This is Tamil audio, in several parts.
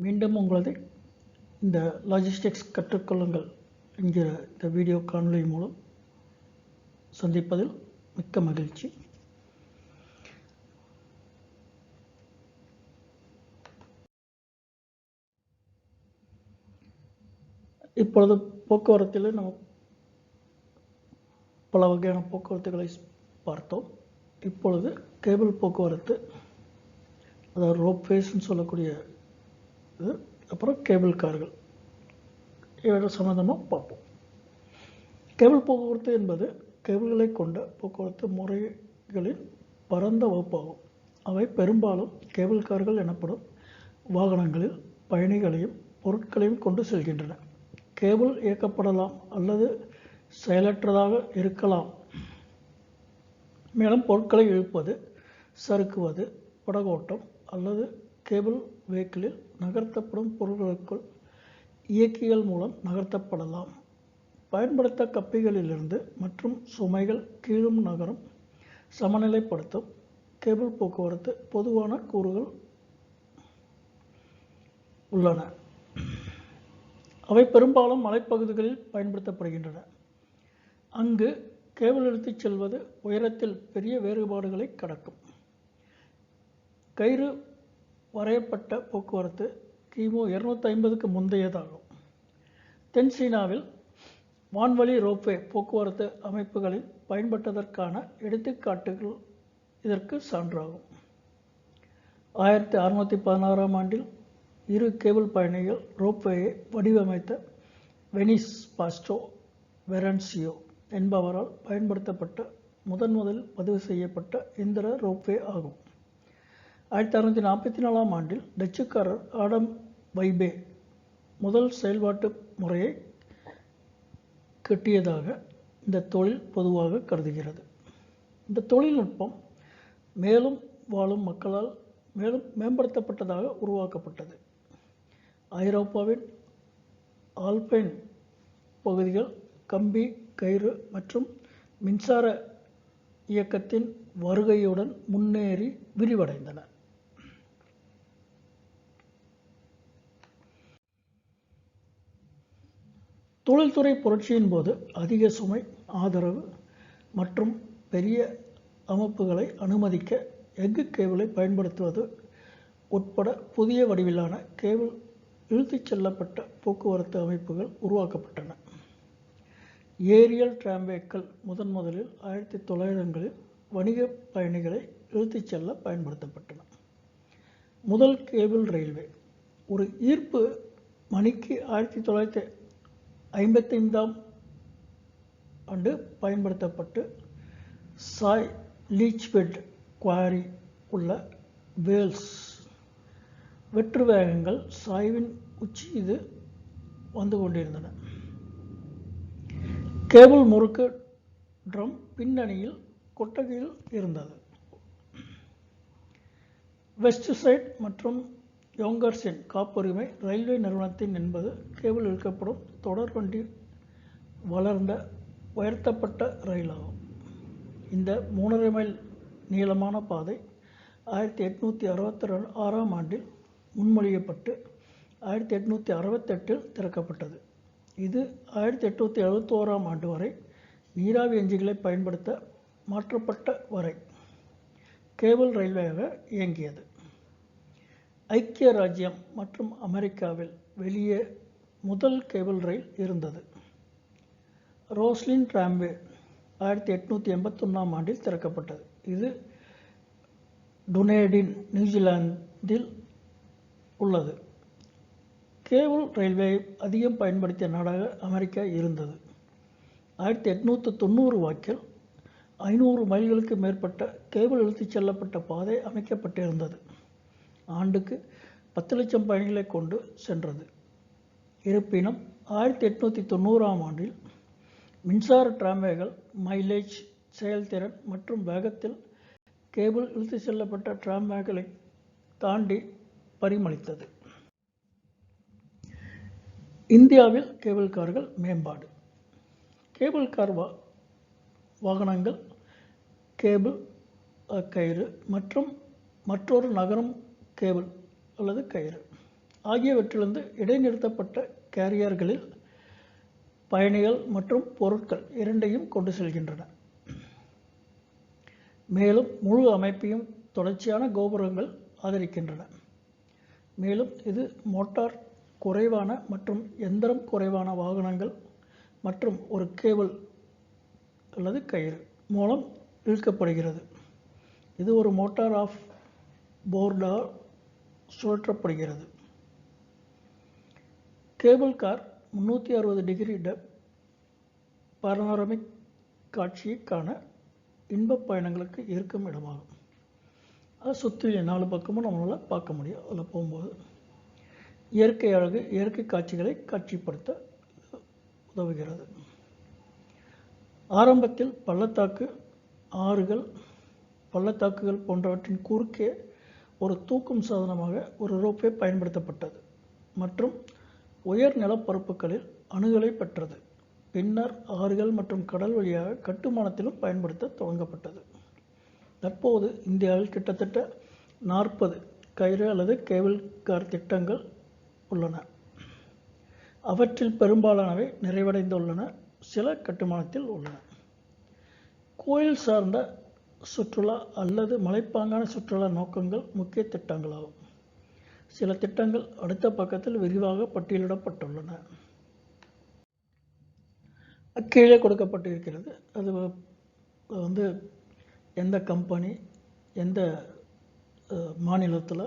மீண்டும் உங்களது இந்த லாஜிஸ்டிக்ஸ் கற்றுக்கொள்ளுங்கள் என்கிற இந்த வீடியோ காணொளி மூலம் சந்திப்பதில் மிக்க மகிழ்ச்சி. இப்பொழுது போக்குவரத்தில் நம்ம பல வகையான போக்குவரத்துகளை பார்த்தோம். இப்பொழுது கேபிள் போக்குவரத்து, அதாவது ரோப்வேஸ்ன்னு சொல்லக்கூடிய இது, அப்புறம் கேபிள் கார்கள், இவற்றை சம்பந்தமாக பார்ப்போம். கேபிள் போக்குவரத்து என்பது கேபிள்களை கொண்ட போக்குவரத்து முறைகளின் பரந்த வகுப்பாகும். அவை பெரும்பாலும் கேபிள் கார்கள் எனப்படும் வாகனங்களில் பயணிகளையும் பொருட்களையும் கொண்டு செல்கின்றன. கேபிள் இயக்கப்படலாம் அல்லது செயலற்றதாக இருக்கலாம். மேலும் பொருட்களை இழுப்பது, சறுக்குவது, படகோட்டம் அல்லது கேபிள் வேக்கிளில் நகர்த்தப்படும் பொருட்களுக்குள் இயக்கிகள் மூலம் நகர்த்தப்படலாம். பயன்படுத்த கப்பிகளிலிருந்து மற்றும் சுமைகள் கீழும் நகரும் சமநிலைப்படுத்தும் கேபிள் போக்குவரத்து பொதுவான கூறுகள் உள்ளன. அவை பெரும்பாலும் மலைப்பகுதிகளில் பயன்படுத்தப்படுகின்றன. அங்கு கேபிள் இழுத்துச் செல்வது உயரத்தில் பெரிய வேறுபாடுகளை கடக்கும். கயிறு வரையப்பட்ட போக்குவரத்து கிமு 250க்கு முந்தையதாகும். தென் சீனாவில் வான்வழி ரோப்வே போக்குவரத்து அமைப்புகளில் பயன்பட்டதற்கான எடுத்துக்காட்டுகள் இதற்கு சான்றாகும். 1616ஆம் ஆண்டில் இரு கேபிள் பயணிகள் ரோப்வேயை வடிவமைத்த வெனிஸ் பாஸ்டோ வெரன்சியோ என்பவரால் பயன்படுத்தப்பட்ட முதலில் பதிவு செய்யப்பட்ட இயந்திர ரோப்வே ஆகும். 1644ஆம் ஆண்டில் டச்சுக்காரர் ஆடம் வைபே முதல் செயல்பாட்டு முறையை கட்டியதாக இந்த தொழில் பொதுவாக கருதுகிறது. இந்த தொழில்நுட்பம் மேலும் வாழும் மக்களால் மேலும் மேம்படுத்தப்பட்டதாக உருவாக்கப்பட்டது. ஐரோப்பாவின் ஆல்பைன் பகுதிகள் கம்பி, கயிறு மற்றும் மின்சார இயக்கத்தின் வருகையுடன் முன்னேறி விரிவடைந்தன. தொழில்துறை புரட்சியின் போது அதிக சுமை ஆதரவு மற்றும் பெரிய அமைப்புகளை அனுமதிக்க எஃகு கேபிளை பயன்படுத்துவது உட்பட புதிய வடிவிலான கேபிள் இழுத்துச் செல்லப்பட்ட போக்குவரத்து அமைப்புகள் உருவாக்கப்பட்டன. ஏரியல் டிராம்வேக்கள் முதலில் 1900களில் வணிக பயணிகளை இழுத்துச் செல்ல பயன்படுத்தப்பட்டன. முதல் கேபிள் ரயில்வே ஒரு ஈர்ப்பு மணிக்கு 1955ஆம் ஆண்டு பயன்படுத்தப்பட்டு சாய் லீச்பெட் குவாரி உள்ள வேல்ஸ் வெற்று வேகங்கள் சாய்வின் உச்சி இது வந்து கொண்டிருந்தன. கேபிள் முறுக்கு ட்ரம் பின்னணியில் கொட்டகையில் இருந்தது. வெஸ்ட் சைட் மற்றும் யோங்கர்ஸின் காப்புரிமை ரயில்வே நிறுவனத்தின் என்பது கேபிள் இழுக்கப்படும் தொடர்வண்டி வளர்ந்த உயர்த்தப்பட்ட ரயில் ஆகும். இந்த 3.5 மைல் நீளமான பாதை 1866ஆம் ஆண்டில் முன்மொழியப்பட்டு 1868இல் திறக்கப்பட்டது. இது 1871ஆம் ஆண்டு வரை நீராவி எஞ்சின்களை பயன்படுத்த மாற்றப்பட்ட வரை கேபிள் ரயில்வேயாக இயங்கியது. ஐக்கிய ராஜ்யம் மற்றும் அமெரிக்காவில் வெளியே முதல் கேபிள் ரயில் இருந்தது. ரோஸ்லின் டிராம்வே 1881ஆம் ஆண்டில் திறக்கப்பட்டது. இது டுனேடின், நியூசிலாந்தில் உள்ளது. கேபிள் ரயில்வேயை அதிகம் பயன்படுத்திய நாடாக அமெரிக்கா இருந்தது. 1890 வாக்கில் 500 மைல்களுக்கு மேற்பட்ட கேபிள் இழுத்துச் செல்லப்பட்ட பாதை அமைக்கப்பட்டிருந்தது. ஆண்டுக்கு 10 லட்சம் பயணிகளை கொண்டு சென்றது. இருப்பினும் 1890ஆம் ஆண்டில் மின்சார டிராம்வேகள் மைலேஜ், செயல்திறன் மற்றும் வேகத்தில் கேபிள் இழுத்துச் செல்லப்பட்ட டிராம்வேகளை தாண்டி பரிமளித்தது. இந்தியாவில் கேபிள் கார்கள் மேம்பாடு. கேபிள் கார் வாகனங்கள் கேபிள் கயிறு மற்றும் மற்றொரு நகரும் கேபிள் அல்லது கயிறு ஆகியவற்றிலிருந்து இடைநிறுத்தப்பட்ட கேரியர்களில் பயணிகள் மற்றும் பொருட்கள் இரண்டையும் கொண்டு செல்கின்றன. மேலும் முழு அமைப்பையும் தொடர்ச்சியான கோபுரங்கள் ஆதரிக்கின்றன. மேலும் இது மோட்டார் குறைவான மற்றும் எந்திரம் குறைவான வாகனங்கள் மற்றும் ஒரு கேபிள் அல்லது கயிறு மூலம் இழுக்கப்படுகிறது. இது ஒரு மோட்டார் ஆஃப் போர்டால் சுழற்றப்படுகிறது. கேபிள் கார் 360 டிகிரி பனோரமிக் காட்சியை காண இன்பப் பயணங்களுக்கு இருக்கும் இடமாகும். அதை சுற்றி 4 பக்கமும் நம்மளால் பார்க்க முடியும். அதில் போகும்போது இயற்கை அழகு, இயற்கை காட்சிகளை காட்சிப்படுத்த உதவுகிறது. ஆரம்பத்தில் பள்ளத்தாக்கு, ஆறுகள், பள்ளத்தாக்குகள் போன்றவற்றின் குறுக்கே ஒரு தூக்கும் சாதனமாக ஒரு ரோப்பே பயன்படுத்தப்பட்டது மற்றும் உயர் நிலப்பரப்புகளில் அணுகலை பெற்றது. பின்னர் ஆறுகள் மற்றும் கடல் வழியாக கட்டுமானத்திலும் பயன்படுத்த தொடங்கப்பட்டது. தற்போது இந்தியாவில் கிட்டத்தட்ட 40 கயிறு அல்லது கேபிள் கார் திட்டங்கள் உள்ளன. அவற்றில் பெரும்பாலானவை நிறைவடைந்துள்ளன, சில கட்டுமானத்தில் உள்ளன. கோயில் சார்ந்த சுற்றுலா அல்லது மலைப்பாங்கான சுற்றுலா நோக்கங்கள் முக்கிய திட்டங்களாகும். சில திட்டங்கள் அடுத்த பக்கத்தில் விரிவாக பட்டியலிடப்பட்டுள்ளன. கீழே கொடுக்கப்பட்டிருக்கிறது. அது வந்து எந்த கம்பெனி, எந்த மாநிலத்தில்,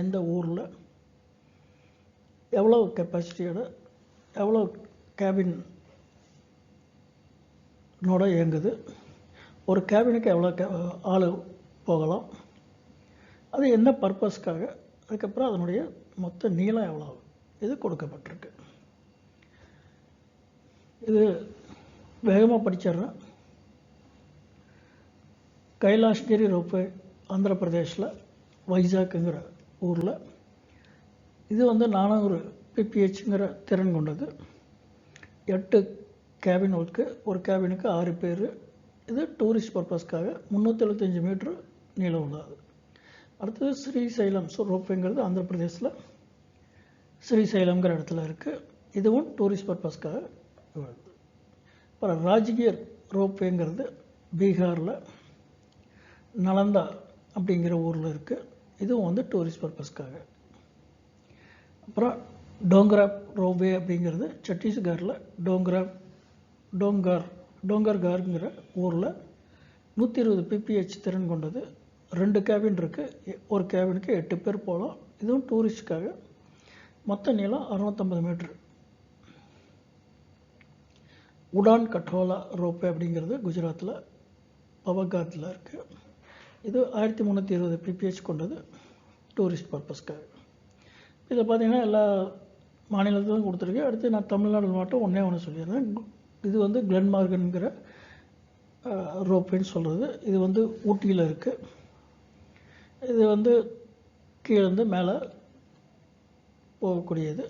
எந்த ஊரில், எவ்வளோ கெப்பாசிட்டியோட, எவ்வளோ கேபினோட இயங்குது, ஒரு கேபினுக்கு எவ்வளோ ஆள் போகலாம், அது என்ன பர்பஸ்க்காக, அதுக்கப்புறம் அதனுடைய மொத்த நீளம் எவ்வளோ, இது கொடுக்கப்பட்டிருக்கு. இது வேகமாக படிச்சிடுறேன். கைலாஷ்கிரி ரோப்வே ஆந்திர பிரதேஷில் வைஜாக்குங்கிற ஊரில். இது வந்து 400 ppHங்கிற திறன் கொண்டது. 8 கேபின் இருக்குது. ஒரு கேபினுக்கு 6 பேர். இது டூரிஸ்ட் பர்பஸ்க்காக 375 மீட்ரு நீளம் உள்ளது. அடுத்தது ஸ்ரீசைலம் ரோப்வேங்கிறது ஆந்திர பிரதேசில் ஸ்ரீசைலம்ங்கிற இடத்துல இருக்குது. இதுவும் டூரிஸ்ட் பர்பஸ்க்காக வருது. அப்புறம் ராஜ்கிர் ரோப்வேங்கிறது பீகாரில் நலந்தா அப்படிங்கிற ஊரில் இருக்குது. இதுவும் வந்து டூரிஸ்ட் பர்பஸ்க்காக. அப்புறம் டோங்கராப் ரோப்வே அப்படிங்கிறது சத்தீஸ்கரில் டோங்கர்கார்ங்கிற ஊரில் 120 ppH திறன் கொண்டது. 2 கேபின் இருக்குது. ஒரு கேபினுக்கு 8 பேர் போகலாம். இதுவும் டூரிஸ்டுக்காக. மொத்த நீளம் 650 மீட்ரு. உடான் கட்டோலா ரோப்வே அப்படிங்கிறது குஜராத்தில் பவகாத்தில் இருக்குது. இது 1320 ppH கொண்டது, டூரிஸ்ட் பர்பஸ்க்காக. இதில் பார்த்திங்கன்னா எல்லா மாநிலத்திலும் கொடுத்துருக்கு. அடுத்து நான் தமிழ்நாடு மட்டும் ஒன்று சொல்லிடுறேன். இது வந்து கிளென்மார்கன்கிற ரோப்வேன்னு சொல்கிறது. இது வந்து ஊட்டியில் இருக்குது. இது வந்து கீழேருந்து மேலே போகக்கூடியது.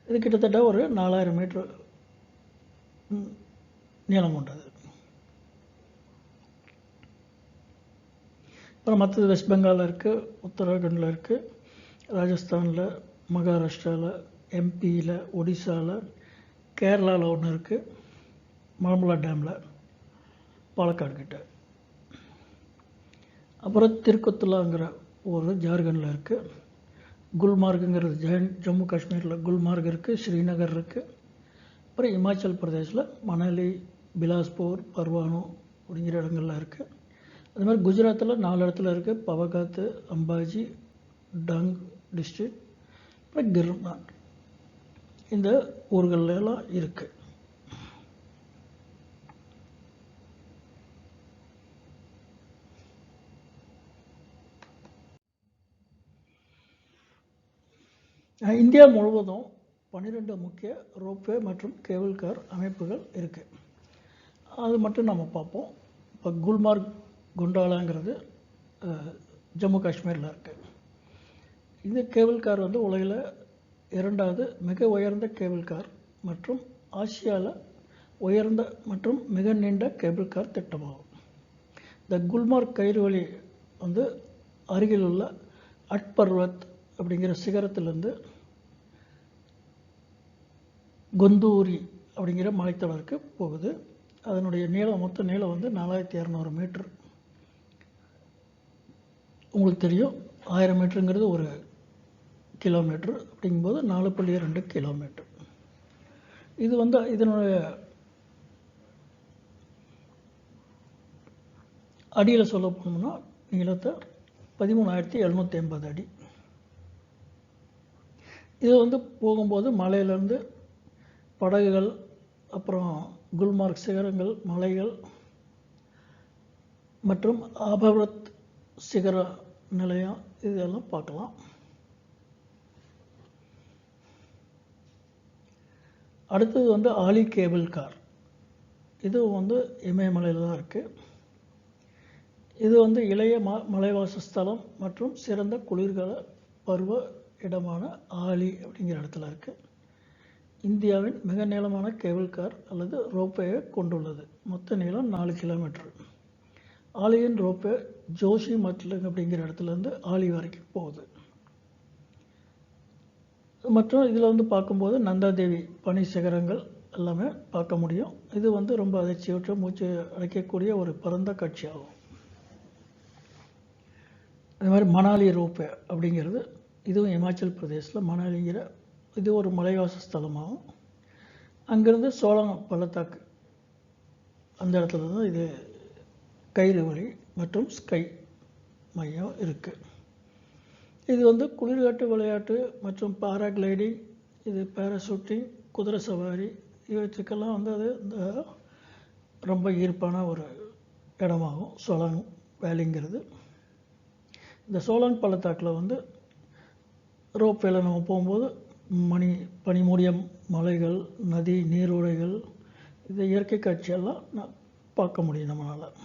இது கிட்டத்தட்ட ஒரு 4000 மீட்ரு நீளம் கொண்டது. அப்புறம் மற்றது வெஸ்ட் பெங்காலில் இருக்குது, உத்தராகண்டில் இருக்குது, ராஜஸ்தானில், மகாராஷ்டிராவில், எம்பியில், ஒடிசாவில், கேரளாவில் ஒன்று இருக்குது, மலம்புலா டேமில், பாலக்காடு கிட்ட. அப்புறம் திருக்கொத்துலாங்கிற ஒரு ஜார்க்கண்டில் இருக்குது. குல்மார்க்குங்கிறது ஜம்மு காஷ்மீரில் குல்மார்க் இருக்குது, ஸ்ரீநகர் இருக்குது. அப்புறம் இமாச்சல் பிரதேசில் மணாலி, பிலாஸ்பூர், பர்வானு அப்படிங்கிற இடங்கள்லாம் இருக்குது. அது மாதிரி குஜராத்தில் 4 இடத்துல இருக்குது. பவகாத்து, அம்பாஜி, டங் டிஸ்ட்ரிக்ட், அப்புறம் கிர்னார், இந்த ஊர்களெல்லாம் இருக்குது. இந்தியா முழுவதும் 12 முக்கிய ரோப்வே மற்றும் கேபிள் கார் அமைப்புகள் இருக்குது. அது மட்டும் நம்ம பார்ப்போம். இப்போ குல்மார்க் குண்டாலாங்கிறது ஜம்மு காஷ்மீரில் இருக்குது. இந்த கேபிள் கார் வந்து உலகில் 2வது மிக உயர்ந்த கேபிள் கார் மற்றும் ஆசியாவில் உயர்ந்த மற்றும் மிக நீண்ட கேபிள் கார் திட்டமாகும். இந்த குல்மார்க் கயிறு வழி வந்து அருகில் உள்ள அட்பர்வத் அப்படிங்கிற சிகரத்திலேருந்து கொந்தூரி அப்படிங்கிற மலைத்தொடருக்கு போகுது. அதனுடைய நீளம், மொத்த நீளம் வந்து 4200 மீட்டர். உங்களுக்கு தெரியும் 1000 மீட்டருங்கிறது ஒரு கிலோமீட்டர், அப்படிங்கும்போது 4.2 கிலோமீட்டர். இது வந்து இதனுடைய அடியில் சொல்ல போனோம்னா நீளத்தை 13,780 அடி. இது வந்து போகும்போது மலையிலேருந்து படகுகள், அப்புறம் குல்மார்க் சிகரங்கள், மலைகள் மற்றும் ஆபவத் சிகர நிலையம் இதெல்லாம் பார்க்கலாம். அடுத்தது வந்து ஆலி கேபிள் கார். இது வந்து இமயமலையில் தான் இருக்குது. இது வந்து இளைய மலைவாசஸ்தலம் மற்றும் சிறந்த குளிர்கால பருவ இடமான ஆலி அப்படிங்கிற இடத்துல இருக்குது. இந்தியாவின் மிக நீளமான கேபிள் கார் அல்லது ரோப்வேயை கொண்டுள்ளது. மொத்த நீளம் 4 கிலோமீட்டர். ஆலியின் ரோப்வே ஜோஷி மட்லிங் அப்படிங்கிற இடத்துலேருந்து ஆலி வரைக்கும் போகுது. மற்றும் இதில் வந்து பார்க்கும்போது நந்தாதேவி பனி சிகரங்கள் எல்லாமே பார்க்க முடியும். இது வந்து ரொம்ப அதிர்ச்சியூற்ற மூச்சு அடைக்கக்கூடிய ஒரு பரந்த காட்சியாகும். அது மாதிரி மணாலி ரோப்வே அப்படிங்கிறது இதுவும் இமாச்சல் பிரதேசில் மணாலிங்கிற இது ஒரு மலைவாச ஸ்தலமாகும். அங்கேருந்து சோளம் பள்ளத்தாக்கு அந்த இடத்துல தான் இது கயிறு வழி மற்றும் ஸ்கை மையம் இருக்குது. இது வந்து குளிர்காட்டு விளையாட்டு மற்றும் பாராகிளைடிங், இது பேராசூட்டிங், குதிரை சவாரி இவற்றுக்கெல்லாம் வந்து அது இந்த ரொம்ப ஈர்ப்பான ஒரு இடமாகும் சோலாங் வேலிங்கிறது. இந்த சோலாங் பள்ளத்தாக்கில் வந்து ரோப்வேல நம்ம போகும்போது பனிமூடிய மலைகள், நதி, நீரோடைகள், இந்த இயற்கை காட்சியெல்லாம் பார்க்க முடியும் நம்மளால்.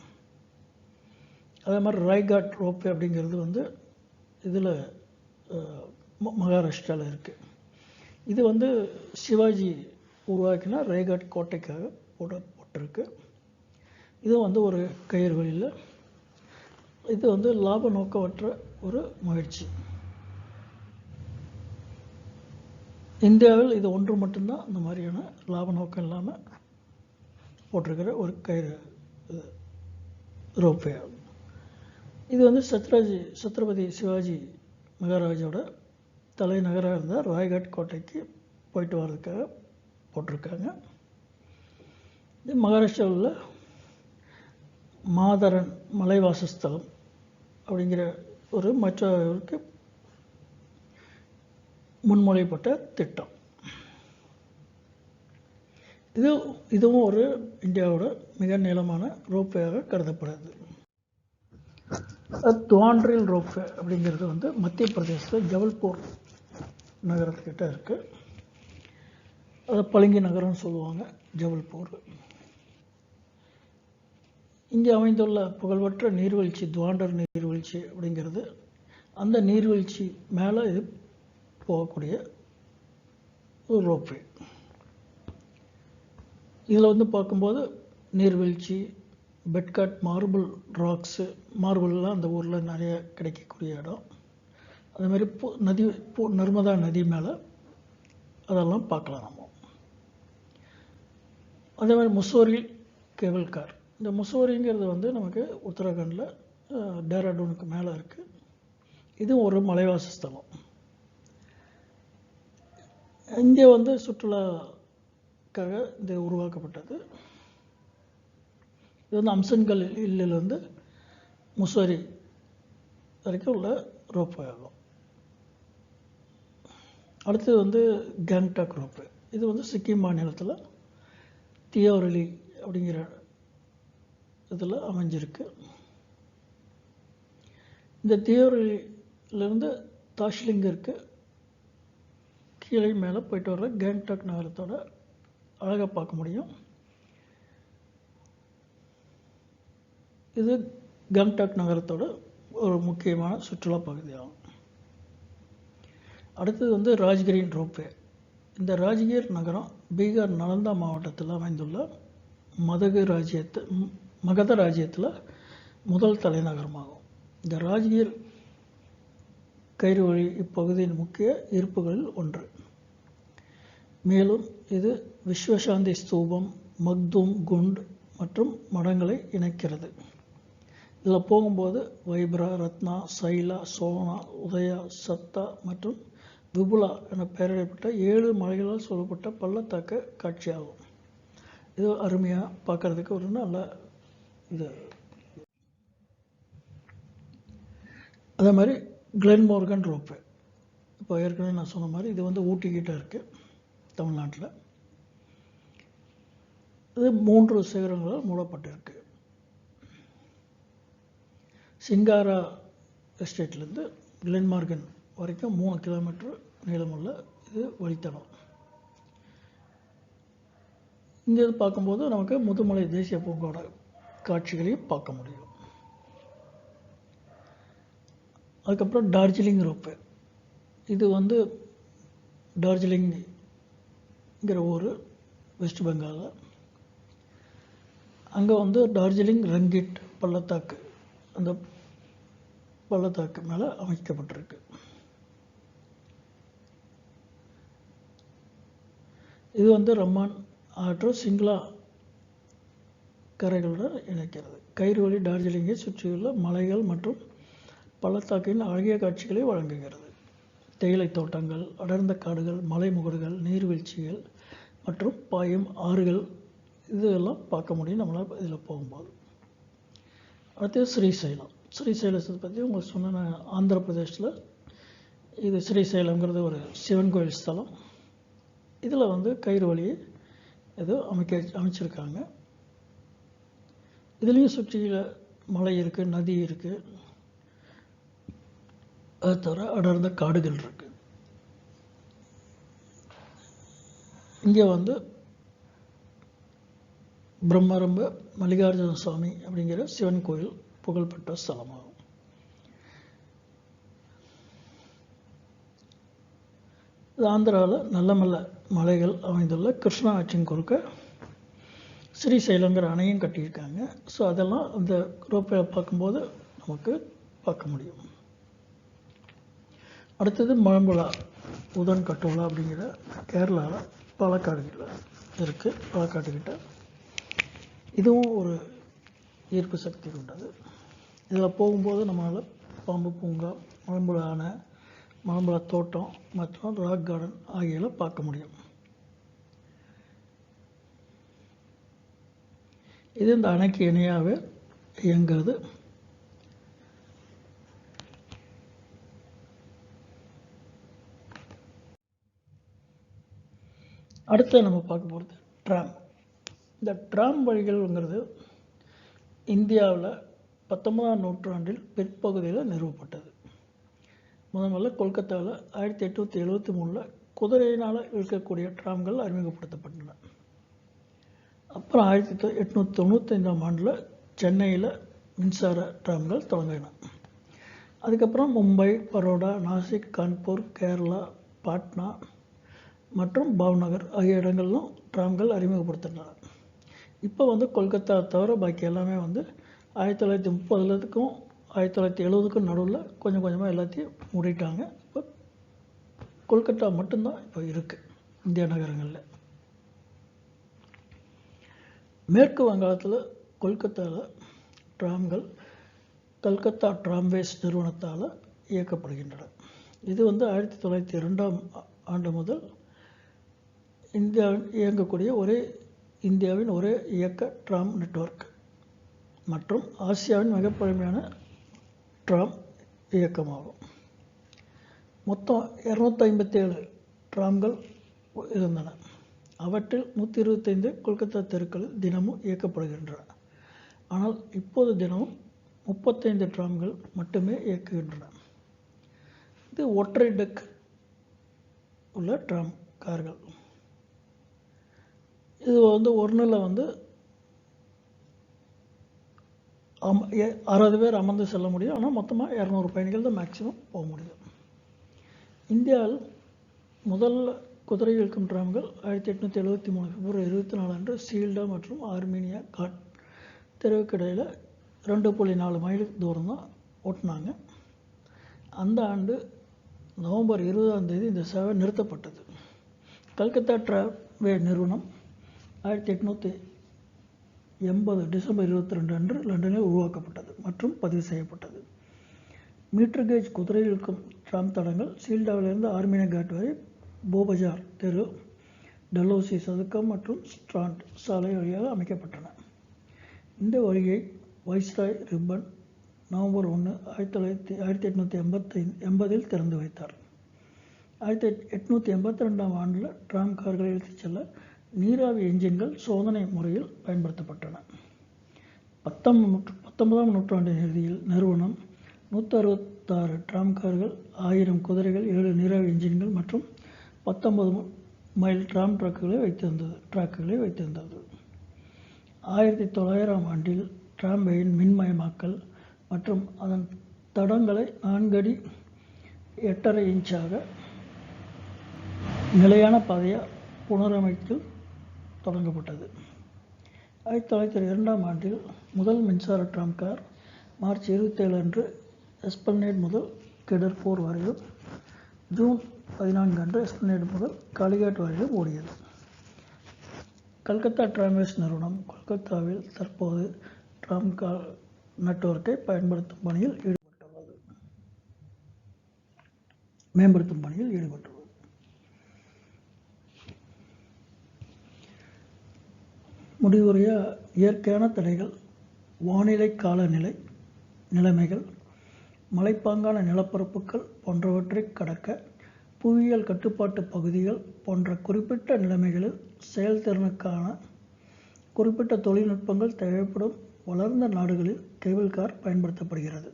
அதே மாதிரி ராய்காட் ரோப்வே அப்படிங்கிறது வந்து இதில் மகாராஷ்டிராவில் இருக்குது. இது வந்து சிவாஜி உருவாக்கின ராய்காட் கோட்டைக்காக போட்டிருக்கு. இது வந்து ஒரு கயிறு வழியில், இது வந்து லாப நோக்கமற்ற ஒரு முயற்சி. இந்தியாவில் இது ஒன்று மட்டும்தான் இந்த மாதிரியான லாப நோக்கம் இல்லாமல் போட்டிருக்கிற ஒரு கயிறு ரோப்வே. இது வந்து சத்ரபதி சிவாஜி மகாராஜோட தலைநகராக இருந்த ராய்காட் கோட்டைக்கு போயிட்டு வர்றதுக்காக போட்டிருக்காங்க. இது மகாராஷ்டிராவில் உள்ள மாதரன் மலைவாசஸ்தலம் அப்படிங்கிற ஒரு மற்றவருக்கு முன்மொழியப்பட்ட திட்டம். இதுவும் ஒரு இந்தியாவோட மிக நீளமான ரோப்வேயாக கருதப்படுது. துவாண்ட்ரில் ரோப்வே அப்படிங்கிறது வந்து மத்திய பிரதேசத்தில் ஜபல்பூர் நகரத்துக்கிட்ட இருக்குது. அதை பளிங்கு நகரம்னு சொல்லுவாங்க, ஜபல்பூர். இங்கே அமைந்துள்ள புகழ்பெற்ற நீர்வீழ்ச்சி துவாண்டர் நீர்வீழ்ச்சி அப்படிங்கிறது அந்த நீர்வீழ்ச்சி மேலே இது போகக்கூடிய ஒரு ரோப்வே. இதில் வந்து பார்க்கும்போது நீர்வீழ்ச்சி, பெட்காட் மார்பிள் ராக்ஸு, மார்பிள்லாம் அந்த ஊரில் நிறைய கிடைக்கக்கூடிய இடம். அதேமாதிரி நர்மதா நதி மேலே அதெல்லாம் பார்க்கலாம் நம்ம. அதே மாதிரி முசோரி கேபிள் கார். இந்த முசோரிங்கிறது வந்து நமக்கு உத்தரகாண்டில் டேராடூனுக்கு மேலே இருக்குது. இதுவும் ஒரு மலைவாச ஸ்தலம். இங்கே வந்து சுற்றுலாக்காக இது உருவாக்கப்பட்டது. இது வந்து அம்சன்கல் ஹில்லிலிருந்து முசோரி வரைக்கும் உள்ள ரோப்வே ஆகும். அடுத்தது வந்து கேங்டாக் ரோப்வே. இது வந்து சிக்கிம் மாநிலத்தில் தியோரலி அப்படிங்கிற இதில் அமைஞ்சிருக்கு. இந்த தியோரலிருந்து தாஷ்லிங்கிற்கு கீழே மேலே போயிட்டு வர்ற கேங்டாக் நகரத்தோட அழகாக பார்க்க முடியும். இது கேங்டாக் நகரத்தோட ஒரு முக்கியமான சுற்றுலா பகுதியாகும். அடுத்தது வந்து ராஜ்கிரின் ரோப்வே. இந்த ராஜ்கிர் நகரம் பீகார் நலந்தா மாவட்டத்தில் அமைந்துள்ள மகத ராஜ்யத்தில் முதல் தலைநகரமாகும். இந்த ராஜ்கிர் கயிறு வழி இப்பகுதியின் முக்கிய இருப்புகளில் ஒன்று. மேலும் இது விஸ்வசாந்தி ஸ்தூபம், மக்தூம் குண்ட் மற்றும் மடங்களை இணைக்கிறது. இதில் போகும்போது வைப்ரா, ரத்னா, சைலா, சோனா, உதயா, சத்தா மற்றும் விபுலா என பெயரிடப்பட்ட 7 மலைகளால் சூழப்பட்ட பள்ளத்தாக்கு காட்சியாகும். இது அருமையாக பார்க்குறதுக்கு ஒரு நல்ல இது. அதே மாதிரி கிளென்மோர்கன் ரோப்பு, இப்போ ஏற்கனவே நான் சொன்ன மாதிரி இது வந்து ஊட்டிக்கிட்ட இருக்குது தமிழ்நாட்டில். இது 3 சிகரங்களால் மூடப்பட்டிருக்கு. சிங்காரா எஸ்டேட்லேருந்து கிளென்மார்கன் வரைக்கும் 3 கிலோமீட்டர் நீளமுள்ள இது வழித்தடம். இங்கேருந்து பார்க்கும்போது நமக்கு முதுமலை தேசிய பூங்காவோட காட்சிகளையும் பார்க்க முடியும். அதுக்கப்புறம் டார்ஜிலிங் ரோப்பு, இது வந்து டார்ஜிலிங்கிற ஊர் வெஸ்ட் பெங்காலில். அங்கே வந்து டார்ஜிலிங் ரங்கிட் பள்ளத்தாக்கு, அந்த பள்ளத்தாக்கு மேலே அமைக்கப்பட்டிருக்கு. இது வந்து ரம்மான் ஆற்று சிங்லா கரைகளுடன் இணைக்கிறது. கயிறு வழி டார்ஜிலிங்கை சுற்றியுள்ள மலைகள் மற்றும் பள்ளத்தாக்கின் அழகிய காட்சிகளை வழங்குகிறது. தேயிலை தோட்டங்கள், அடர்ந்த காடுகள், மலைமுகடுகள், நீர்வீழ்ச்சிகள் மற்றும் பாயும் ஆறுகள், இதெல்லாம் பார்க்க முடியும் நம்மளால் இதில் போகும்போது. அடுத்தது ஸ்ரீசைலம். ஸ்ரீசைலத்தை பற்றி உங்களுக்கு சொன்ன, ஆந்திர பிரதேசில் இது ஸ்ரீசைலம்ங்கிறது ஒரு சிவன் கோயில் ஸ்தலம். இதில் வந்து கயிறு வழியை ஏதோ அமைச்சிருக்காங்க. இதுலேயும் சுற்றியில் மலை இருக்குது, நதி இருக்குது, அது தவிர அடர்ந்த காடுகள் இருக்குது. இங்கே வந்து பிரம்மரம்ப மல்லிகார்ஜுன சுவாமி அப்படிங்கிற சிவன் கோயில் புகழ்பெற்ற ஸ்தலமாகும். இது ஆந்திராவில் நல்ல மலைகள் அமைந்துள்ள கிருஷ்ணா ஆற்றின் குறுக்க ஸ்ரீசைலங்கிற அணையும் கட்டியிருக்காங்க. ஸோ அதெல்லாம் அந்த ரோப்பையில் பார்க்கும்போது நமக்கு பார்க்க முடியும். அடுத்தது மழம்புழா உதன் கட்டோலா அப்படிங்கிற கேரளாவில் பாலக்காடுகிட்ட இருக்குது. பாலக்காட்டுக்கிட்ட இதுவும் ஒரு ஈர்ப்பு சக்தி கொண்டது. இதில் போகும்போது நம்மளால் பாம்பு பூங்கா, மழம்புழா அணை, மழம்புழா தோட்டம் மற்றும் ராக் கார்டன் ஆகியவை பார்க்க முடியும். இது இந்த அணைக்கு இணையாகவே இயங்குறது. அடுத்து நம்ம பார்க்க போகிறது ட்ராம். இந்த ட்ராம் வழிகள்ங்கிறது இந்தியாவில் 19ஆம் நூற்றாண்டில் பிற்பகுதியில் நிறுவப்பட்டது. முதல்ல கொல்கத்தாவில் 1873 குதிரையினால் இழுக்கக்கூடிய ட்ராம்கள் அறிமுகப்படுத்தப்பட்டன. அப்புறம் 1895ஆம் ஆண்டில் சென்னையில் மின்சார ட்ராம்கள் தொடங்கின. அதுக்கப்புறம் மும்பை, பரோடா, நாசிக், கான்பூர், கேரளா, பாட்னா மற்றும் பாவ்நகர் ஆகிய இடங்கள்லாம் ட்ராம்கள் அறிமுகப்படுத்தின. இப்போ வந்து கொல்கத்தா தவிர பாக்கி எல்லாமே வந்து 1930க்கும் 1970க்கும் நடுவில் கொஞ்சம் கொஞ்சமாக எல்லாத்தையும் மூடிட்டாங்க. இப்போ கொல்கத்தா மட்டும்தான் இப்போ இருக்குது இந்திய நகரங்களில். மேற்கு வங்காளத்தில் கொல்கத்தாவில் ட்ராம்கள் கல்கத்தா ட்ராம்வேஸ் நிறுவனத்தால் இயக்கப்படுகின்றன. இது வந்து 1902ஆம் ஆண்டு முதல் இந்தியாவில் இந்தியாவின் ஒரே இயக்க ட்ராம் நெட்வொர்க் மற்றும் ஆசியாவின் மிக பழமையான ட்ராம் இயக்கமாகும். மொத்தம் 257 ட்ராம்கள் இருந்தன. அவற்றில் 125 கொல்கத்தா தெருக்களில் தினமும் இயக்கப்படுகின்றன. ஆனால் இப்போது தினமும் 35 ட்ராம்கள் மட்டுமே இயக்குகின்றன. இது ஒற்றை டெக் உள்ள ட்ராம் கார்கள். இது வந்து ஒன்றில் வந்து 60 பேர் அமர்ந்து செல்ல முடியும். ஆனால் மொத்தமாக 200 பயணிகள் தான் மேக்சிமம் போக முடியும். இந்தியாவில் முதல்ல குதிரை இழுக்கும் ட்ராம்கள் 1873 பிப்ரவரி 24 அன்று சீல்டா மற்றும் ஆர்மீனியா காட் தெருவுக்கு இடையில் 2.4 மைல் தூரம் தான் ஓட்டினாங்க. அந்த ஆண்டு நவம்பர் 20ஆம் தேதி இந்த சேவை நிறுத்தப்பட்டது. கல்கத்தா டிராம்வே நிறுவனம் 1880 டிசம்பர் 22 அன்று லண்டனில் உருவாக்கப்பட்டது மற்றும் பதிவு செய்யப்பட்டது. மீட்டர் கேஜ் குதிரை இழுக்கும் டிராம் தடங்கள் சீல்டாவிலிருந்து ஆர்மினா கேட் வரை போபஜார் தெரு, டலோசி சதுக்கம் மற்றும் ஸ்ட்ராண்ட் சாலை வழியாக அமைக்கப்பட்டன. இந்த வழியை வைஸ்ராய் ரிப்பன் நவம்பர் 1, 1880 திறந்து வைத்தார். 1882ஆம் ஆண்டில் டிராம் கார்களை இழுத்துச் செல்ல நீராவி என்ஜின்கள் சோதனை முறையில் பயன்படுத்தப்பட்டன. 19ஆம் நூற்றாண்டின் இறுதியில் நிறுவனம் 166 டிராம் கார்கள், 1000 குதிரைகள், 7 நீராவி என்ஜின்கள் மற்றும் 19 மைல் டிராம் ட்ராக்குகளை வைத்திருந்தது. 1900ஆம் ஆண்டில் டிராம்வேயின் மின்மயமாக்கல் மற்றும் அதன் தடங்களை 4 அடி 8½ இன்ச்சாக நிலையான பாதையாக புனரமைத்தல் தொடங்கப்பட்டது. 1902ஆம் ஆண்டில் முதல் மின்சார டிராம் கார் மார்ச் 27 அன்று எஸ்பிளனேட் முதல் கெடர்போர் வரையிலும், ஜூன் 14 அன்று எஸ்பிளனேட் முதல் காலிகட் வரையிலும் ஓடியது. கல்கத்தா டிராம்வேஸ் நிறுவனம் கொல்கத்தாவில் தற்போது டிராம் நெட்வொர்க்கை மேம்படுத்தும் பணியில் ஈடுபட்டுள்ளது. முடிவுரையாக, இயற்கையான தடைகள், வானிலை காலநிலை நிலைமைகள், மலைப்பாங்கான நிலப்பரப்புகள் போன்றவற்றை கடக்க புவியியல் கட்டுப்பாட்டு பகுதிகள் போன்ற குறிப்பிட்ட நிலைமைகளில் செயல்திறனுக்கான குறிப்பிட்ட தொழில்நுட்பங்கள் தேவைப்படும் வளர்ந்த நாடுகளில் கேபிள் கார் பயன்படுத்தப்படுகிறது.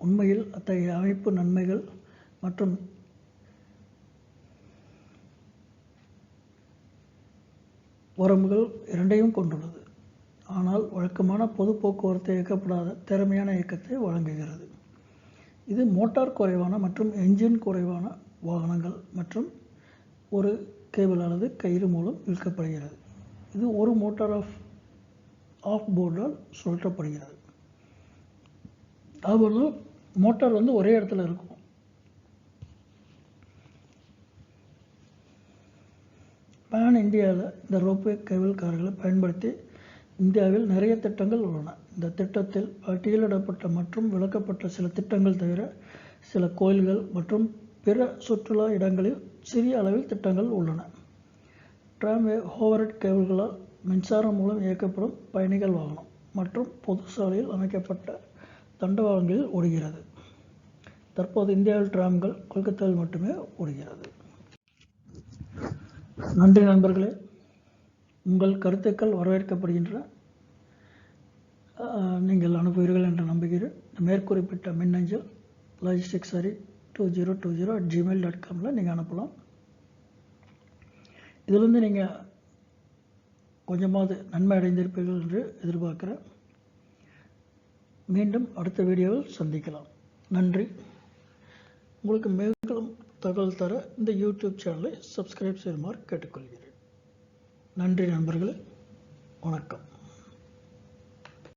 உண்மையில் அத்தகைய அமைப்பு நன்மைகள் மற்றும் வரம்புகள் இரண்டையும் கொண்டுள்ளது, ஆனால் வழக்கமான பொது போக்குவரத்து இயக்கப்படாத திறமையான இயக்கத்தை வழங்குகிறது. இது மோட்டார் குறைவான மற்றும் என்ஜின் குறைவான வாகனங்கள் மற்றும் ஒரு கேபிள் அல்லது கயிறு மூலம் இழுக்கப்படுகிறது. இது ஒரு மோட்டார் ஆஃப் போர்டால் சுழற்றப்படுகிறது. அதுபோல் மோட்டார் ஒரே இடத்துல இருக்கும். பேன் இந்தியாவில் இந்த ரோப்வே கேபிள் கார்களை பயன்படுத்தி இந்தியாவில் நிறைய திட்டங்கள் உள்ளன. இந்த திட்டத்தில் பட்டியலிடப்பட்ட மற்றும் விளக்கப்பட்ட சில திட்டங்கள் தவிர சில கோயில்கள் மற்றும் பிற சுற்றுலா இடங்களில் சிறிய அளவில் திட்டங்கள் உள்ளன. டிராம்வே ஓவர்ஹெட் கேபிள்களால் மின்சாரம் மூலம் இயக்கப்படும் பயணிகள் வாகனம் மற்றும் பொது சாலையில் அமைக்கப்பட்ட தண்டவாளங்களில் ஓடுகிறது. தற்போது இந்தியாவில் டிராம்கள் கொல்கத்தாவில் மட்டுமே ஓடுகிறது. நன்றி நண்பர்களே, உங்கள் கருத்துக்கள் வரவேற்கப்படுகின்றன. நீங்கள் அனுப்புவீர்கள் என்று நம்புகிறேன். மேற்குறிப்பிட்ட மின்னஞ்சல் logisticsari2020@gmail.com நீங்கள் அனுப்பலாம். இதிலிருந்து நீங்கள் கொஞ்சமாவது நன்மை அடைந்திருப்பீர்கள் என்று எதிர்பார்க்கிறேன். மீண்டும் அடுத்த வீடியோவில் சந்திக்கலாம். நன்றி. உங்களுக்கு மேலும் தகவல் தர இந்த யூடியூப் சேனலை சப்ஸ்கிரைப் செய்யுமாறு கேட்டுக்கொள்கிறேன். நன்றி நண்பர்களே, வணக்கம்.